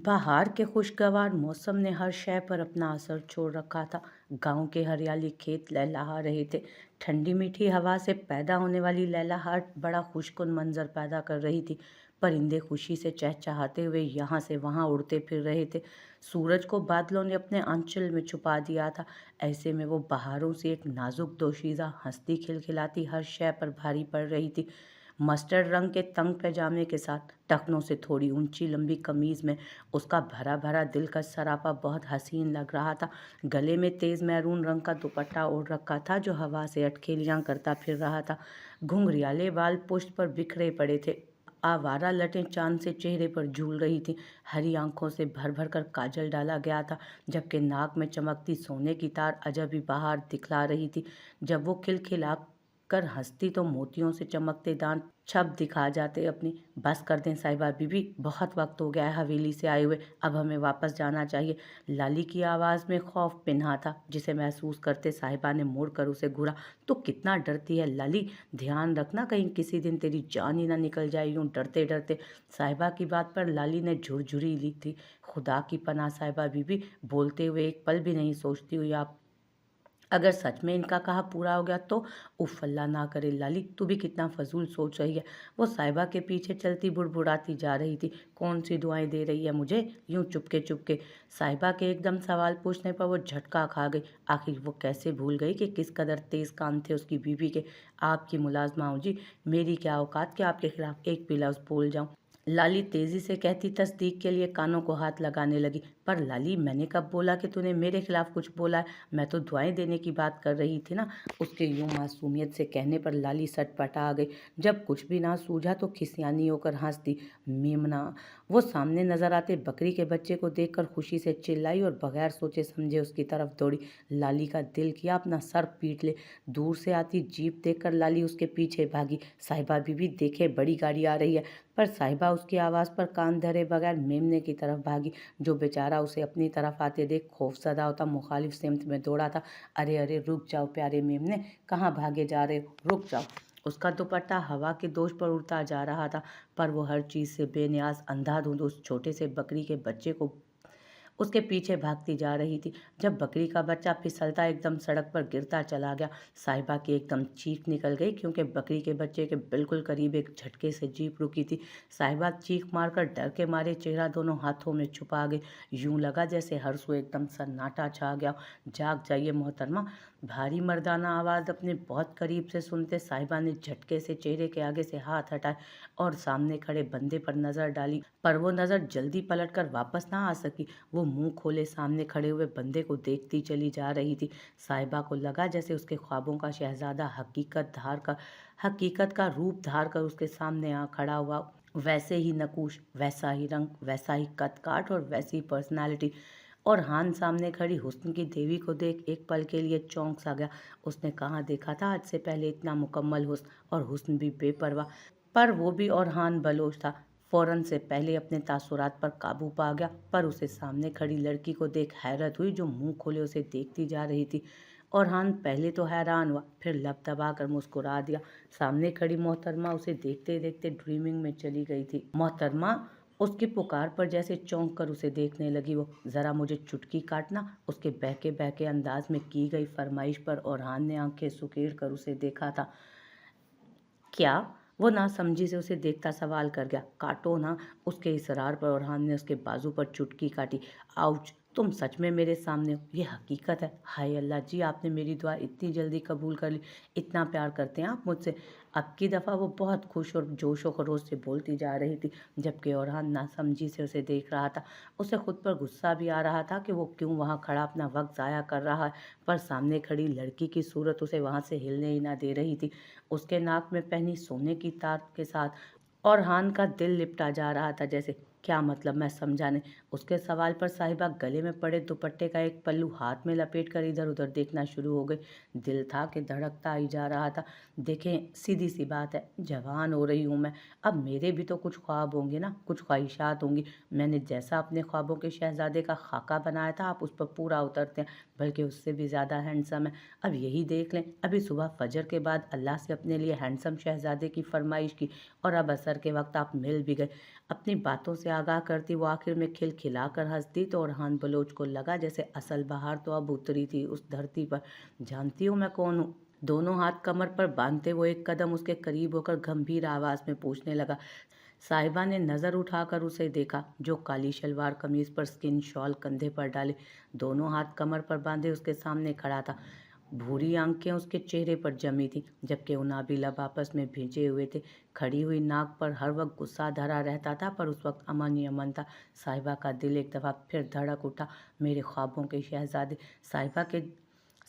बहार के खुशगवार मौसम ने हर शय पर अपना असर छोड़ रखा था। गांव के हरियाली खेत लहलहा रहे थे। ठंडी मीठी हवा से पैदा होने वाली लहलहाट बड़ा खुशकुन मंजर पैदा कर रही थी। परिंदे खुशी से चहचहाते हुए यहाँ से वहाँ उड़ते फिर रहे थे। सूरज को बादलों ने अपने आंचल में छुपा दिया था। ऐसे में वो बहारों से एक नाजुक दोशीज़ा हंसती खिलखिलाती हर शय पर भारी पड़ रही थी। मस्टर्ड रंग के तंग पैजामे के साथ टखनों से थोड़ी ऊंची लंबी कमीज में उसका भरा भरा दिलकश सरापा बहुत हसीन लग रहा था। गले में तेज मैरून रंग का दुपट्टा ओढ़ रखा था जो हवा से अटखेलियां करता फिर रहा था। घुंघरियाले बाल पुष्ट पर बिखरे पड़े थे। आवारा लटें चांद से चेहरे पर झूल रही थी। हरी आंखों से भर भर कर काजल डाला गया था, जबकि नाक में चमकती सोने की तार अजब ही बाहर दिखला रही थी। जब वो खिलखिला कर हंसती तो मोतियों से चमकते दांत छप दिखा जाते अपनी। बस कर दें साहिबा बीबी, बहुत वक्त हो गया है हवेली से आए हुए, अब हमें वापस जाना चाहिए। लाली की आवाज़ में खौफ पिन्हा था, जिसे महसूस करते साहिबा ने मुड़ कर उसे घूरा। तो कितना डरती है लाली, ध्यान रखना कहीं किसी दिन तेरी जान ही ना निकल जाए यूं डरते डरते। साहिबा की बात पर लाली ने झुरझुरी ली थी। खुदा की पनाह साहिबा बीबी, बोलते हुए एक पल भी नहीं सोचती हुई आप, अगर सच में इनका कहा पूरा हो गया तो? उफ अल्लाह ना करे लाली, तू भी कितना फजूल सोच रही है। वो साहिबा के पीछे चलती बुड़बुड़ाती जा रही थी। कौन सी दुआएं दे रही है मुझे यूं चुपके चुपके? साहिबा के एकदम सवाल पूछने पर वो झटका खा गई। आखिर वो कैसे भूल गई कि किस कदर तेज कान थे उसकी बीवी के। आपकी मुलाजमा हूँ जी, मेरी क्या औकात कि आपके खिलाफ एक भी लफ्ज बोल जाऊं। लाली तेजी से कहती तस्दीक के लिए कानों को हाथ लगाने लगी। पर लाली, मैंने कब बोला कि तूने मेरे खिलाफ कुछ बोला है? मैं तो दुआएं देने की बात कर रही थी ना। उसके यूं मासूमियत से कहने पर लाली सटपटा आ गई। जब कुछ भी ना सूझा तो खिसियानी होकर हंस दी। मेमना, वो सामने नजर आते बकरी के बच्चे को देखकर खुशी से चिल्लाई और बगैर सोचे समझे उसकी तरफ दौड़ी। लाली का दिल किया अपना सर पीट ले। दूर से आती जीप देखकर लाली उसके पीछे भागी। साहिबा बीबी देखे, बड़ी गाड़ी आ रही है। पर साहिबा उसकी आवाज़ पर कान धरे बगैर मेमने की तरफ भागी, जो बेचारा उसे अपनी तरफ आते देख खौफजदा होता मुखालिफ सिमत में दौड़ा था। अरे अरे रुक जाओ प्यारे मेमने, कहाँ भागे जा रहे हो, रुक जाओ। उसका दुपट्टा हवा के दोष पर उड़ता जा रहा था, पर वो हर चीज़ से बेनियाज अंधाधुंध उस छोटे से बकरी के बच्चे को उसके पीछे भागती जा रही थी। जब बकरी का बच्चा फिसलता एकदम सड़क पर गिरता चला गया, साहिबा की एकदम चीख निकल गई, क्योंकि बकरी के बच्चे के बिल्कुल करीब एक झटके से जीप रुकी थी। साहिबा चीख मारकर डर के मारे चेहरा दोनों हाथों में छुपा गई। यूं लगा जैसे हर सू एकदम सन्नाटा छा गया। जाग जाइए मोहतरमा, भारी मर्दाना आवाज़ अपने बहुत करीब से सुनते साहिबा ने झटके से चेहरे के आगे से हाथ हटाए और सामने खड़े बंदे पर नज़र डाली, पर वो नज़र जल्दी पलटकर वापस ना आ सकी। वो मुंह खोले सामने खड़े हुए बंदे को देखती चली जा रही थी। साहिबा को लगा जैसे उसके ख्वाबों का शहजादा हकीकत का रूप धार कर उसके सामने आ खड़ा हुआ। वैसे ही नकूश, वैसा ही रंग, वैसा ही कद काठ और वैसी पर्सनालिटी। और हान सामने खड़ी हुस्न की देवी को देख एक पल के लिए चौंक सा गया। उसने कहाँ देखा था आज से पहले इतना मुकम्मल हुस्न, और हुस्न भी बेपरवाह। पर वो भी औरहान बलोच था। फौरन से पहले अपने तासुरात पर काबू पा गया, पर उसे सामने खड़ी लड़की को देख हैरत हुई, जो मुंह खोले उसे देखती जा रही थी। औरहान पहले तो हैरान हुआ, फिर लब दबा कर मुस्कुरा दिया। सामने खड़ी मोहतरमा उसे देखते देखते ड्रीमिंग में चली गई थी। मोहतरमा, उसकी पुकार पर जैसे चौंक कर उसे देखने लगी वो। ज़रा मुझे चुटकी काटना, उसके बहके बहके अंदाज में की गई फरमाइश पर औरहान ने आंखें सुकेड़ कर उसे देखा था। क्या? वो नासमझी से उसे देखता सवाल कर गया। काटो ना, उसके इसरार पर औरहान ने उसके बाजू पर चुटकी काटी। आउच, तुम सच में मेरे सामने हो, ये हकीकत है। हाय अल्लाह जी, आपने मेरी दुआ इतनी जल्दी कबूल कर ली, इतना प्यार करते हैं आप मुझसे। अब की दफ़ा वो बहुत खुश और जोश व खरोश से बोलती जा रही थी, जबकि औरहान नासमझी से उसे देख रहा था। उसे खुद पर गुस्सा भी आ रहा था कि वो क्यों वहाँ खड़ा अपना वक्त ज़ाया कर रहा है, पर सामने खड़ी लड़की की सूरत उसे वहाँ से हिलने ही ना दे रही थी। उसके नाक में पहनी सोने की तार के साथ औरहान का दिल लिपटा जा रहा था जैसे। क्या मतलब, मैं समझा नहीं। उसके सवाल पर साहिबा गले में पड़े दुपट्टे का एक पल्लू हाथ में लपेट कर इधर उधर देखना शुरू हो गई। दिल था कि धड़कता ही जा रहा था। देखें, सीधी सी बात है, जवान हो रही हूँ मैं, अब मेरे भी तो कुछ ख्वाब होंगे ना, कुछ ख्वाहिशात होंगी। मैंने जैसा अपने ख्वाबों के शहजादे का खाका बनाया था, आप उस पर पूरा उतरते हैं, बल्कि उससे भी ज़्यादा हैंडसम है। अब यही देख लें, अभी सुबह फजर के बाद अल्लाह से अपने लिए हैंडसम शहजादे की फरमाइश की, और अब असर के वक्त आप मिल भी गए। अपनी बातों से उसे आगाह करती वो आखिर में खिलखिलाकर हंसती तो orhan बलोच को लगा जैसे असल बहार तो अब उतरी थी उस धरती पर। जानती हो मैं कौन हूँ? दोनों हाथ कमर पर बांधते वो एक कदम उसके करीब होकर गंभीर आवाज में पूछने लगा। साहिबा ने नजर उठाकर उसे देखा, जो काली शलवार कमीज पर स्किन शॉल कंधे पर डाले, दोनों हाथ कमर पर बांधे उसके सामने खड़ा था। भूरी आंखें उसके चेहरे पर जमी थी, जबकि उनाबी लब आपस में भिंचे हुए थे। खड़ी हुई नाक पर हर वक्त गुस्सा धरा रहता था, पर उस वक्त अमन ही अमन था। साहिबा का दिल एक दफा फिर धड़क उठा। मेरे ख्वाबों के शहजादे।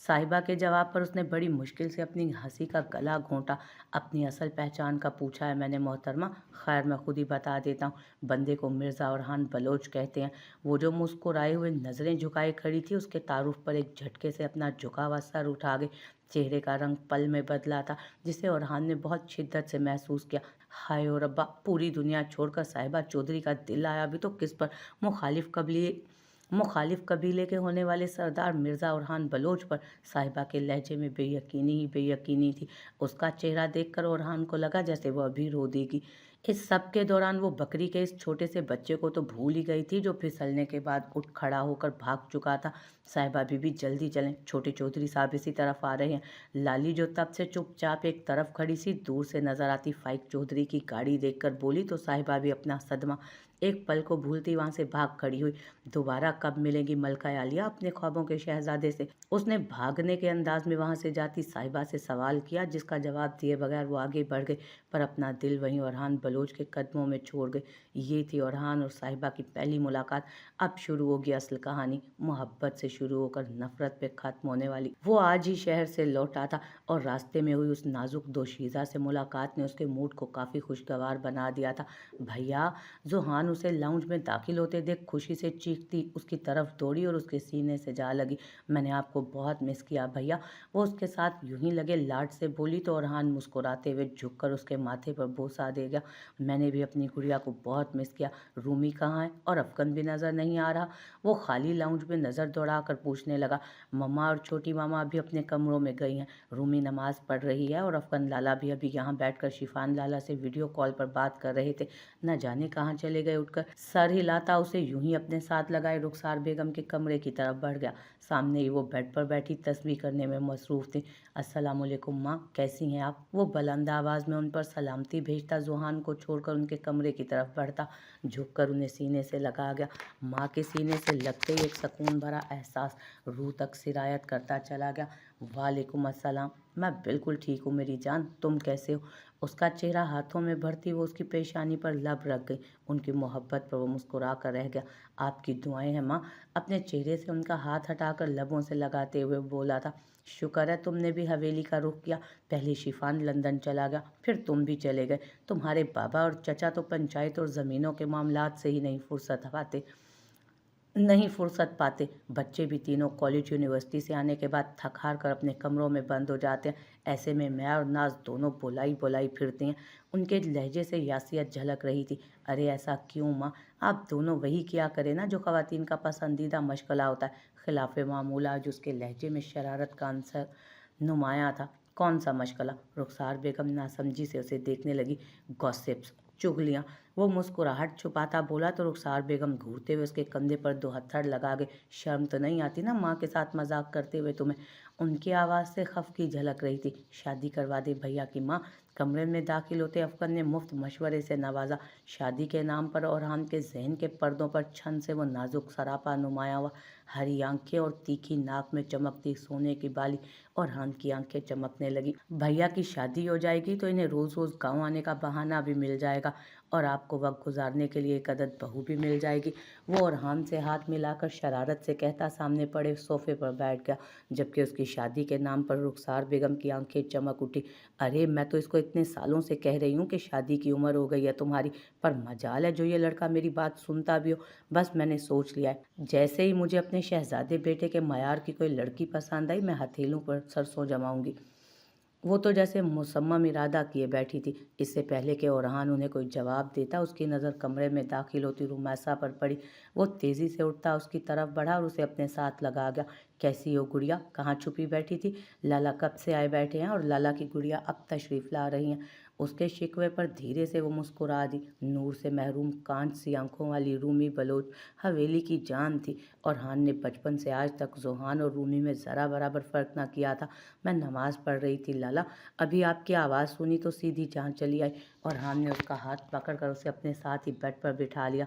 साहिबा के जवाब पर उसने बड़ी मुश्किल से अपनी हंसी का गला घोंटा। अपनी असल पहचान का पूछा है मैंने मोहतरमा। खैर मैं खुद ही बता देता हूँ। बंदे को मिर्ज़ा orhan बलोच कहते हैं। वो जो मुस्कुराए हुए नजरें झुकाए खड़ी थी, उसके तारुफ पर एक झटके से अपना झुका हुआ सर उठा गई। चेहरे का रंग पल में बदला था, जिसे orhan ने बहुत शिद्दत से महसूस किया। हाय ओ रब्बा, पूरी दुनिया छोड़कर साहिबा चौधरी का दिल आया भी तो किस पर? मुखालिफ कबीले के होने वाले सरदार मिर्ज़ा orhan बलोच पर। साहिबा के लहजे में बेयकीनी ही बेयकीनी थी। उसका चेहरा देखकर orhan को लगा जैसे वो अभी रो देगी। इस सब के दौरान वो बकरी के इस छोटे से बच्चे को तो भूल ही गई थी, जो फिसलने के बाद उठ खड़ा होकर भाग चुका था। साहिबा बीबी जल्दी चलें, छोटे चौधरी साहब इसी तरफ आ रहे हैं। लाली जो तब से चुपचाप एक तरफ खड़ी सी दूर से नजर आती फाइक चौधरी की गाड़ी देखकर बोली तो साहिबा भी अपना सदमा एक पल को भूलती वहां से भाग खड़ी हुई। दोबारा कब मिलेंगी मलका आलिया अपने ख्वाबों के शहजादे से? उसने भागने के अंदाज में वहां से जाती साहिबा से सवाल किया, जिसका जवाब दिए बगैर वो आगे बढ़ गई, पर अपना दिल वहीं orhan बलोच के कदमों में छोड़ गई। ये थी orhan और साहिबा की पहली मुलाकात। अब शुरू होगी असल कहानी, मोहब्बत से शुरू होकर नफरत पे खत्म होने वाली। वो आज ही शहर से लौटा था और रास्ते में हुई उस नाजुक दोशीज़ा से मुलाकात ने उसके मूड को काफ़ी खुशगवार बना दिया था। भैया! जोहान उसे लाउंज में दाखिल होते देख खुशी से चीखती उसकी तरफ दौड़ी और उसके सीने से जा लगी। मैंने आपको बहुत मिस किया भैया। वो उसके साथ यूं ही लगे लाड से बोली तो orhan मुस्कुराते हुए झुककर उसके माथे पर बोसा दे गया। मैंने भी अपनी गुड़िया को बहुत मिस किया। रूमी कहाँ है? और अफगन भी नजर नहीं आ रहा। वो खाली लाउंज में नजर दौड़ाकर पूछने लगा। मम्मा और छोटी मामा अभी अपने कमरों में गई हैं। रूमी नमाज पढ़ रही है और अफगन लाला भी अभी यहाँ बैठकर शिफान लाला से वीडियो कॉल पर बात कर रहे थे। न जाने कहाँ चले गए। उठकर सर हिलाता उसे यूं ही अपने साथ लगाए रुखसार बेगम के कमरे की तरफ बढ़ गया। सामने ही वो बेड पर बैठी तस्बीह करने में मसरूफ थी। अस्सलामुअलैकुम माँ, कैसी हैं आप? वो बुलंद आवाज में उन पर सलामती भेजता जोहान को छोड़कर उनके कमरे की तरफ बढ़ता, झुककर उन्हें सीने से लगा गया। माँ के सीने से लगते ही एक सुकून भरा एहसास रूह तक सिरायत करता चला गया। वालेकुम अस्सलाम, मैं बिल्कुल ठीक हूँ मेरी जान, तुम कैसे हो? उसका चेहरा हाथों में भरती वो उसकी पेशानी पर लब रख गई। उनकी मोहब्बत पर वो मुस्कुरा कर रह गया। आपकी दुआएं हैं माँ। अपने चेहरे से उनका हाथ हटाकर लबों से लगाते हुए बोला था। शुक्र है तुमने भी हवेली का रुख किया। पहले शिफान लंदन चला गया, फिर तुम भी चले गए। तुम्हारे बाबा और चचा तो पंचायत और ज़मीनों के मामलात से ही नहीं फुर्सत पाते। बच्चे भी तीनों कॉलेज यूनिवर्सिटी से आने के बाद थक हार कर अपने कमरों में बंद हो जाते हैं। ऐसे में मैं और नाज दोनों बुलाई बुलाई फिरती हैं। उनके लहजे से यासियत झलक रही थी। अरे ऐसा क्यों माँ? आप दोनों वही किया करें ना जो ख़वातीन का पसंदीदा मशगला होता है। खिलाफ मामूल आज उसके लहजे में शरारत का अंसर नुमाया था। कौन सा मशगला? रुखसार बेगम नासमझी से उसे देखने लगी। गॉसिप्स, चुगलियाँ। वो मुस्कुराहट छुपाता बोला तो रुखसार बेगम घूरते हुए उसके कंधे पर दो हथड़ लगा गए। शर्म तो नहीं आती ना माँ के साथ मजाक करते हुए तुम्हें? उनकी आवाज़ से खफ की झलक रही थी। शादी करवा दे भैया की माँ। कमरे में दाखिल होते अफगन ने मुफ्त मशवरे से नवाजा। शादी के नाम पर orhan के जहन के पर्दों पर छन से वो नाजुक सरापा नुमाया हुआ। हरी आंखें और तीखी नाक में चमकती सोने की बाली। orhan की आंखें चमकने लगी। भैया की शादी हो जाएगी तो इन्हें रोज रोज गाँव आने का बहाना भी मिल जाएगा और आपको वक्त गुजारने के लिए एक अदद बहू भी मिल जाएगी। वो orhan से हाथ मिलाकर शरारत से कहता सामने पड़े सोफे पर बैठ गया, जबकि उसकी शादी के नाम पर रुखसार बेगम की आंखें चमक उठी। अरे मैं तो इसको इतने सालों से कह रही हूँ कि शादी की उम्र हो गई है तुम्हारी, पर मजाल है जो ये लड़का मेरी बात सुनता भी हो। बस मैंने सोच लिया है, जैसे ही मुझे अपने शहजादे बेटे के मयार की कोई लड़की पसंद आई मैं हथेलियों पर सरसों जमाऊंगी। वो तो जैसे मुसम्मम इरादा किए बैठी थी। इससे पहले कि orhan उन्हें कोई जवाब देता, उसकी नज़र कमरे में दाखिल होती रुमैसा पर पड़ी। वो तेज़ी से उठता उसकी तरफ बढ़ा और उसे अपने साथ लगा गया। कैसी हो गुड़िया? कहाँ छुपी बैठी थी? लाला कब से आए बैठे हैं और लाला की गुड़िया अब तशरीफ़ ला रही हैं। उसके शिकवे पर धीरे से वो मुस्कुरा दी। नूर से महरूम कांच सी आंखों वाली रूमी बलोच हवेली की जान थी, और हान ने बचपन से आज तक जोहान और रूमी में ज़रा बराबर फ़र्क ना किया था। मैं नमाज पढ़ रही थी लाला, अभी आपकी आवाज़ सुनी तो सीधी जान चली आई। और हान ने उसका हाथ पकड़कर उसे अपने साथ ही बेड पर बिठा लिया।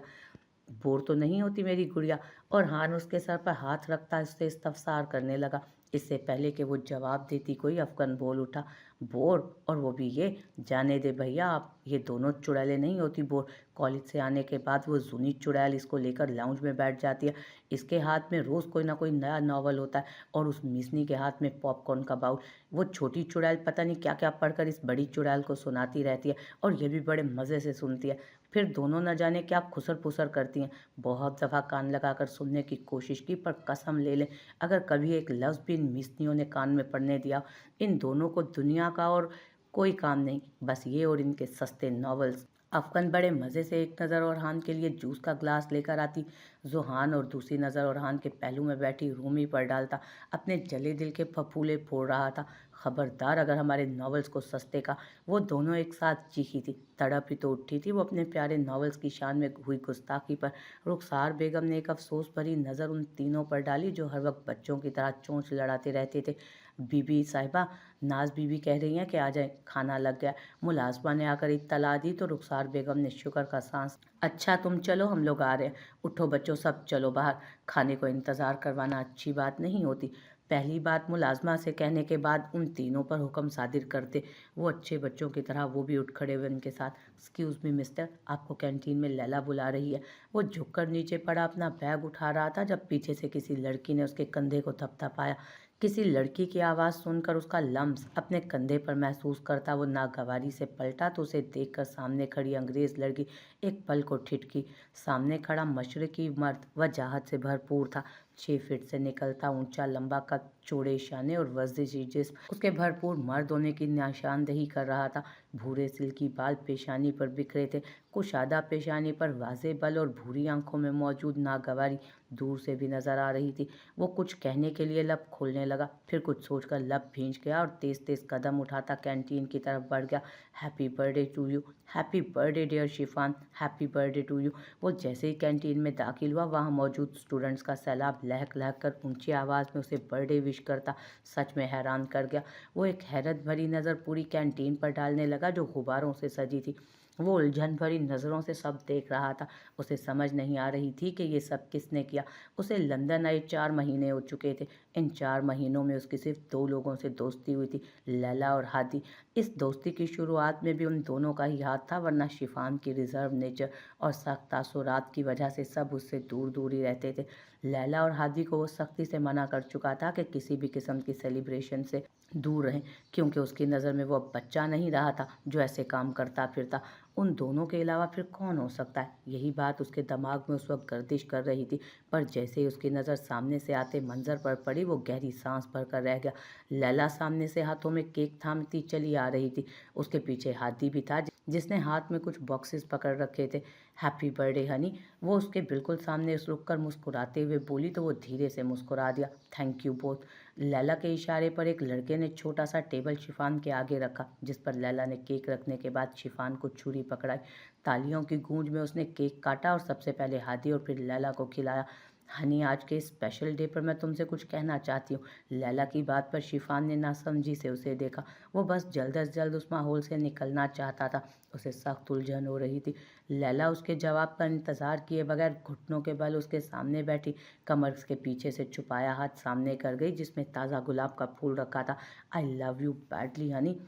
बोर तो नहीं होती मेरी गुड़िया? और हान उसके सर पर हाथ रखता उससे इस्तफसार करने लगा। इससे पहले कि वो जवाब देती कोई अफगन बोल उठा, बोर? और वो भी ये? जाने दे भैया, आप ये दोनों चुड़ैलें नहीं होती बोर। कॉलेज से आने के बाद वो जूनी चुड़ैल इसको लेकर लाउंज में बैठ जाती है। इसके हाथ में रोज़ कोई ना कोई नया नॉवल होता है, और उस मिसनी के हाथ में पॉपकॉर्न का बाउल। वो छोटी चुड़ैल पता नहीं क्या क्या पढ़कर इस बड़ी चुड़ैल को सुनाती रहती है, और ये भी बड़े मज़े से सुनती है। फिर दोनों न जाने क्या खुसर पुसर करती हैं। बहुत दफ़ा कान लगाकर सुनने की कोशिश की, पर कसम ले लें, अगर कभी एक लफ्ज़ भी इन मिस्नियों ने कान में पड़ने दिया, इन दोनों को दुनिया का और कोई काम नहीं, बस ये और इनके सस्ते नॉवेल्स। अफगन बड़े मज़े से एक नज़र और के लिए जूस का ग्लास लेकर आती, जोहान और दूसरी नज़र और के पहलू में बैठी रूमी पर डालता। अपने जले दिल के फफूले फोड़ रहा था। खबरदार अगर हमारे नॉवेल्स को सस्ते का। वो दोनों एक साथ चीखी थी। तड़प ही तो उठी थी वो अपने प्यारे नॉवेल्स की शान में हुई गुस्ताखी पर। रुखसार बेगम ने एक अफसोस भरी नज़र उन तीनों पर डाली जो हर वक्त बच्चों की तरह चोंच लड़ाते रहते थे। बीबी साहिबा, नाज बीबी कह रही हैं कि आ जाए, खाना लग गया। मुलाजमा ने आकर इत्तला दी तो रुखसार बेगम ने शुक्र का सांस। अच्छा तुम चलो, हम लोग आ रहे हैं। उठो बच्चों, सब चलो बाहर। खाने को इंतज़ार करवाना अच्छी बात नहीं होती। पहली बात मुलाजमा से कहने के बाद उन तीनों पर हुक्म सादिर करते वो अच्छे बच्चों की तरह। वो भी उठ खड़े हुए उनके साथ। एक्सक्यूज़ मी मिस्टर, आपको कैंटीन में लैला बुला रही है। वो झुककर नीचे पड़ा अपना बैग उठा रहा था जब पीछे से किसी लड़की ने उसके कंधे को थपथपाया। किसी लड़की की आवाज़ सुनकर उसका लम्स अपने कंधे पर महसूस करता वो नागवारी से पलटा तो उसे देखकर सामने खड़ी अंग्रेज़ लड़की एक पल को ठिठकी। सामने खड़ा मशरकी मर्द वजाहत से भरपूर था। 6 फीट से निकलता, ऊंचा लंबा कद, चौड़े शाने और वर्जिशी जिस्म उसके भरपूर मर्द होने की निशानदेही कर रहा था। भूरे सिल्की बाल पेशानी पर बिखरे थे। कुशादा पेशानी पर वाज़े बल और भूरी आंखों में मौजूद नागवारी दूर से भी नजर आ रही थी। वो कुछ कहने के लिए लब खोलने लगा, फिर कुछ सोचकर लब भींच गया और तेज तेज कदम उठाता कैंटीन की तरफ बढ़ गया। Happy birthday to you, happy birthday dear Shifan, happy birthday to you. वो जैसे ही कैंटीन में दाखिल हुआ, वहाँ मौजूद स्टूडेंट्स का सैलाब लहक लहक कर ऊंची आवाज़ में उसे बर्थडे विश करता सच में हैरान कर गया। वो एक हैरत भरी नज़र पूरी कैंटीन पर डालने लगा जो गुब्बारों से सजी थी। वो उलझन भरी नज़रों से सब देख रहा था। उसे समझ नहीं आ रही थी कि ये सब किसने किया। उसे लंदन आए 4 महीने हो चुके थे। इन 4 महीनों में उसकी सिर्फ 2 लोगों से दोस्ती हुई थी, लैला और हादी। इस दोस्ती की शुरुआत में भी उन दोनों का ही हाथ था, वरना शिफान की रिजर्व नेचर और सख्त तासुरात की वजह से सब उससे दूर दूर ही रहते थे। लैला और हादी को वो सख्ती से मना कर चुका था कि किसी भी किस्म की सेलिब्रेशन से दूर रहें, क्योंकि उसकी नज़र में वो अब बच्चा नहीं रहा था जो ऐसे काम करता फिरता। उन दोनों के अलावा फिर कौन हो सकता है? यही बात उसके दिमाग में उस वक्त गर्दिश कर रही थी, पर जैसे ही उसकी नज़र सामने से आते मंजर पर पड़ी वो गहरी सांस भरकर रह गया। लैला सामने से हाथों में केक थामती चली आ रही थी। उसके पीछे हादी भी था जिसने हाथ में कुछ बॉक्सेस पकड़ रखे थे। हैप्पी बर्थडे हनी, वो उसके बिल्कुल सामने रुक कर मुस्कुराते हुए बोली तो वो धीरे से मुस्कुरा दिया। Thank you both. लैला के इशारे पर एक लड़के ने छोटा सा टेबल शिफान के आगे रखा, जिस पर लैला ने केक रखने के बाद शिफान को छुरी पकड़ाई। तालियों की गूंज में उसने केक काटा और सबसे पहले हादी और फिर लैला को खिलाया। हनी, आज के स्पेशल डे पर मैं तुमसे कुछ कहना चाहती हूँ। लैला की बात पर शिफान ने नासमझी से उसे देखा। वो बस जल्द अज जल्द उस माहौल से निकलना चाहता था। उसे सख्त उलझन हो रही थी। लैला उसके जवाब का इंतज़ार किए बगैर घुटनों के बल उसके सामने बैठी, कमर के पीछे से छुपाया हाथ सामने कर गई जिसमें ताज़ा गुलाब का फूल रखा था। I love you badly Honey,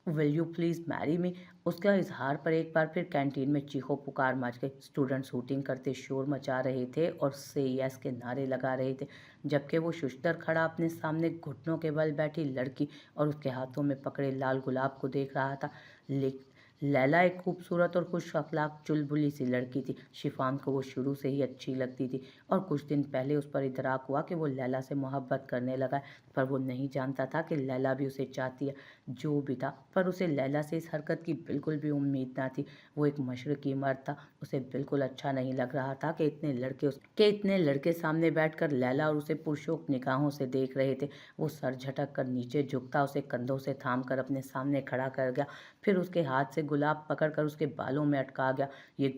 will you please marry me. उसका इजहार पर एक बार फिर कैंटीन में चीखो पुकार मच गई। स्टूडेंट शूटिंग करते शोर मचा रहे थे और से यस के नारे लगा रहे थे, जबकि वो शुश्तर खड़ा अपने सामने घुटनों के बल बैठी लड़की और उसके हाथों में पकड़े लाल गुलाब को देख रहा था। लैला एक खूबसूरत और खुश अखलाक चुलबुली सी लड़की थी। शिफान को वो शुरू से ही अच्छी लगती थी और कुछ दिन पहले उस पर इदराक हुआ कि वो लैला से मोहब्बत करने लगा है, पर वो नहीं जानता था कि लैला भी उसे चाहती है। जो भी था, पर उसे लैला से इस हरकत की बिल्कुल भी उम्मीद ना थी। वो एक मशरकी मर्द था। उसे बिल्कुल अच्छा नहीं लग रहा था कि इतने लड़के सामने बैठकर लैला और उसे पुरशौक निगाहों से देख रहे थे। वो सर झटक कर नीचे झुकता उसे कंधों से थाम कर अपने सामने खड़ा कर गया। फिर उसके हाथ से गुलाब पकड़कर उसके बालों में अटका गया। ये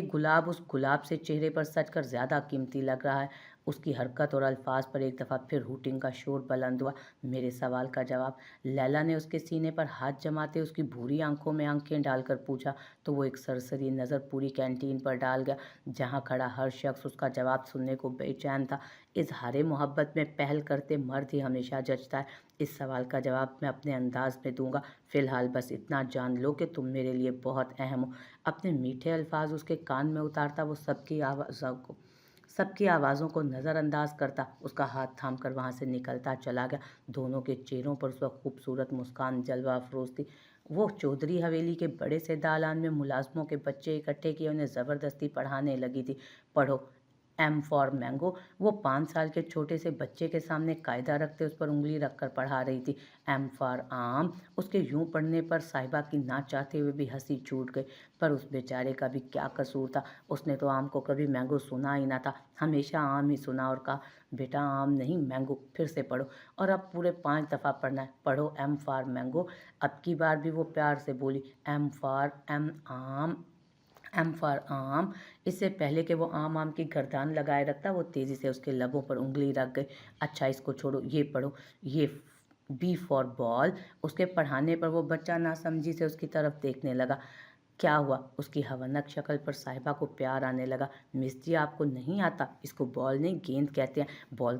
गुलाब उस गुलाब से चेहरे पर सजकर ज़्यादा कीमती लग रहा है। उसकी हरकत और अल्फाज पर एक दफ़ा फिर हूटिंग का शोर बुलंद हुआ। मेरे सवाल का जवाब। लैला ने उसके सीने पर हाथ जमाते उसकी भूरी आंखों में आंखें डालकर पूछा तो वो एक सरसरी नज़र पूरी कैंटीन पर डाल गया, जहाँ खड़ा हर शख्स उसका जवाब सुनने को बेचैन था। इजहार मोहब्बत में पहल करते मर्द ही हमेशा जचता है। इस सवाल का जवाब मैं अपने अंदाज में दूंगा। फ़िलहाल बस इतना जान लो कि तुम मेरे लिए बहुत अहम हो। अपने मीठे अल्फाज उसके कान में उतारता वो सबकी आवाज़ों को नज़रअंदाज करता, उसका हाथ थाम कर वहाँ से निकलता चला गया। दोनों के चेहरों पर उस वक्त खूबसूरत मुस्कान जलवा अफरोज थी। वो चौधरी हवेली के बड़े से दालान में मुलाजमों के बच्चे इकट्ठे किए उन्हें ज़बरदस्ती पढ़ाने लगी थी। पढ़ो, एम फॉर मैंगो। वो 5 साल के छोटे से बच्चे के सामने कायदा रखते उस पर उंगली रखकर पढ़ा रही थी। एम फॉर आम। उसके यूं पढ़ने पर साहिबा की ना चाहते हुए भी हंसी छूट गई। पर उस बेचारे का भी क्या कसूर था, उसने तो आम को कभी मैंगो सुना ही ना था, हमेशा आम ही सुना और कहा बेटा आम नहीं मैंगो, फिर से पढ़ो। और अब पूरे 5 दफ़ा पढ़ना है। पढ़ो, एम फॉर मैंगो। अब की बार भी वो प्यार से बोली, एम फॉर आम। इससे पहले कि वो आम की गर्दान लगाए रखता, वो तेज़ी से उसके लबों पर उंगली रख गई। अच्छा इसको छोड़ो, ये पढ़ो, ये बी फॉर बॉल। उसके पढ़ाने पर वो बच्चा नासमझी से उसकी तरफ देखने लगा। क्या हुआ? उसकी हवनक शक्ल पर साहिबा को प्यार आने लगा। मिस जी आपको नहीं आता? इसको बॉल नहीं गेंद कहते हैं। बाल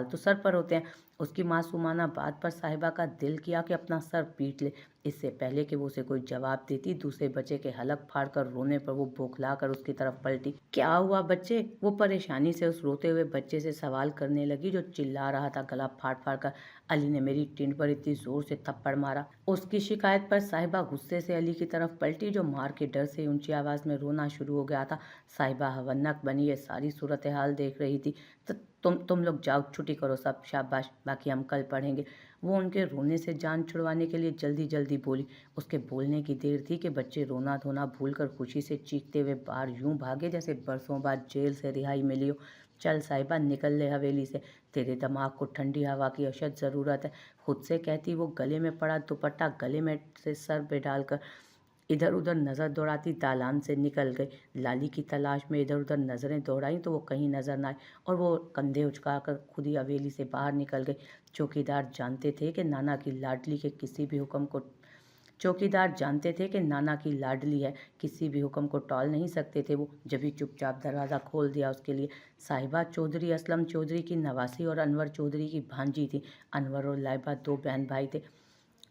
तो सर पर होते हैं। उसकी मासूमाना बात पर साहिबा का दिल किया कि अपना सर पीट ले। इससे पहले कि वो उसे कोई जवाब देती, दूसरे बच्चे के हलक फाड़ कर रोने पर वो बौखला कर उसकी तरफ पलटी। क्या हुआ बच्चे? वो परेशानी से उस रोते हुए बच्चे से सवाल करने लगी जो चिल्ला रहा था गला फाड़ फाड़ कर। अली ने मेरी टिंड पर इतनी जोर से थप्पड़ मारा। उसकी शिकायत पर साहिबा गुस्से से अली की तरफ पलटी जो मार के डर से ऊंची आवाज में रोना शुरू हो गया था। साहिबा हवन्नक बनी ये सारी सूरत हाल देख रही थी। तो तुम लोग जाओ, छुट्टी करो सब, शाबाश, बाकी हम कल पढ़ेंगे। वो उनके रोने से जान छुड़वाने के लिए जल्दी जल्दी बोली। उसके बोलने की देर थी कि बच्चे रोना धोना भूलकर खुशी से चीखते हुए बाहर यूं भागे जैसे बरसों बाद जेल से रिहाई मिली हो। चल साहिबा निकल ले हवेली से, तेरे दिमाग को ठंडी हवा की अशद ज़रूरत है। खुद से कहती वो गले में पड़ा दुपट्टा गले में से सर पे डालकर इधर उधर नज़र दौड़ाती दालान से निकल गई। लाली की तलाश में इधर उधर नज़रें दौड़ाई तो वो कहीं नज़र ना आई और वो कंधे उचकाकर खुद ही हवेली से बाहर निकल गई। चौकीदार जानते थे कि नाना की लाडली के किसी भी हुक्म को चौकीदार जानते थे कि नाना की लाडली है, किसी भी हुक्म को टाल नहीं सकते थे। वो जब भी चुपचाप दरवाज़ा खोल दिया उसके लिए। साहिबा चौधरी असलम चौधरी की नवासी और अनवर चौधरी की भांजी थी। अनवर और लाइबा 2 बहन भाई थे।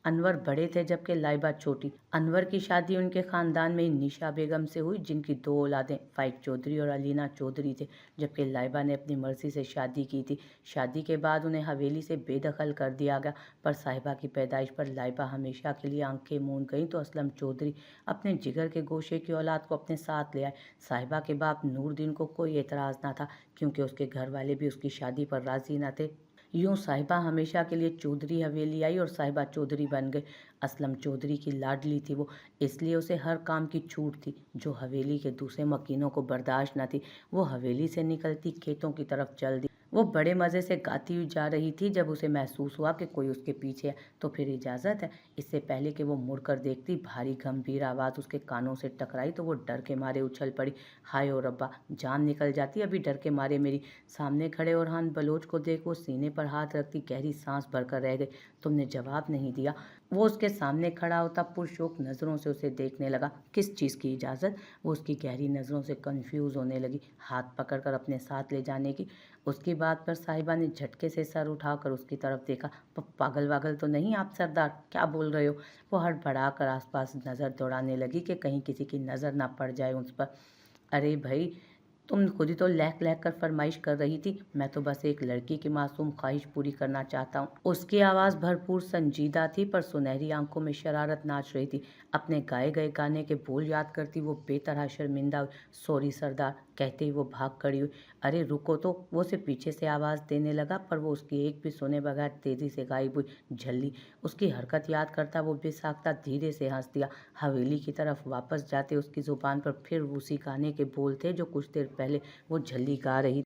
अनवर बड़े थे जबकि लाइबा छोटी। अनवर की शादी उनके ख़ानदान में निशा बेगम से हुई जिनकी 2 औलादें फाइक चौधरी और अलीना चौधरी थे, जबकि लाइबा ने अपनी मर्ज़ी से शादी की थी। शादी के बाद उन्हें हवेली से बेदखल कर दिया गया। पर साहिबा की पैदाइश पर लाइबा हमेशा के लिए आंखें मूंद गई तो असलम चौधरी अपने जिगर के गोशे की औलाद को अपने साथ ले आए। साहिबा के बाप नूरदीन को कोई एतराज़ ना था क्योंकि उसके घर वाले भी उसकी शादी पर राज़ी न थे। यूं साहिबा हमेशा के लिए चौधरी हवेली आई और साहिबा चौधरी बन गई। असलम चौधरी की लाडली थी वो, इसलिए उसे हर काम की छूट थी जो हवेली के दूसरे मकीनों को बर्दाश्त न थी। वो हवेली से निकलती खेतों की तरफ चल दी। वो बड़े मज़े से गाती हुई जा रही थी जब उसे महसूस हुआ कि कोई उसके पीछे है। तो फिर इजाज़त है। इससे पहले कि वो मुड़कर देखती, भारी गंभीर आवाज़ उसके कानों से टकराई तो वो डर के मारे उछल पड़ी। हाय ओ रब्बा, जान निकल जाती अभी डर के मारे मेरी। सामने खड़े ओरहान बलोच को देख वो सीने पर हाथ रखती गहरी सांस भरकर रह गई। तुमने जवाब नहीं दिया। वो उसके सामने खड़ा होता पुरशौक नज़रों से उसे देखने लगा। किस चीज़ की इजाज़त? वो उसकी गहरी नज़रों से कंफ्यूज होने लगी। हाथ पकड़कर अपने साथ ले जाने की। उसकी बात पर साहिबा ने झटके से सर उठाकर उसकी तरफ देखा। पागल वागल तो नहीं आप सरदार, क्या बोल रहे हो? वो हड़बड़ाकर आसपास नज़र दौड़ाने लगी कि कहीं किसी की नज़र ना पड़ जाए उस पर। अरे भाई, तुम खुद ही तो लहक लहक कर फरमाइश कर रही थी। मैं तो बस एक लड़की की मासूम ख्वाहिश पूरी करना चाहता हूँ। उसकी आवाज़ भरपूर संजीदा थी पर सुनहरी आंखों में शरारत नाच रही थी। अपने गाए गए गाने के बोल याद करती वो बेतरह शर्मिंदा हुई। सॉरी सरदार, कहते ही वो भाग खड़ी हुई। अरे रुको तो, वो उसे पीछे से आवाज़ देने लगा पर वो उसकी एक भी सुने बगैर तेज़ी से गायब हुई। झल्ली। उसकी हरकत याद करता वो बेसाख्ता धीरे से हंस दिया। हवेली की तरफ वापस जाते उसकी ज़ुबान पर फिर उसी गाने के बोल थे जो कुछ देर पहले वो झल्ली गा रही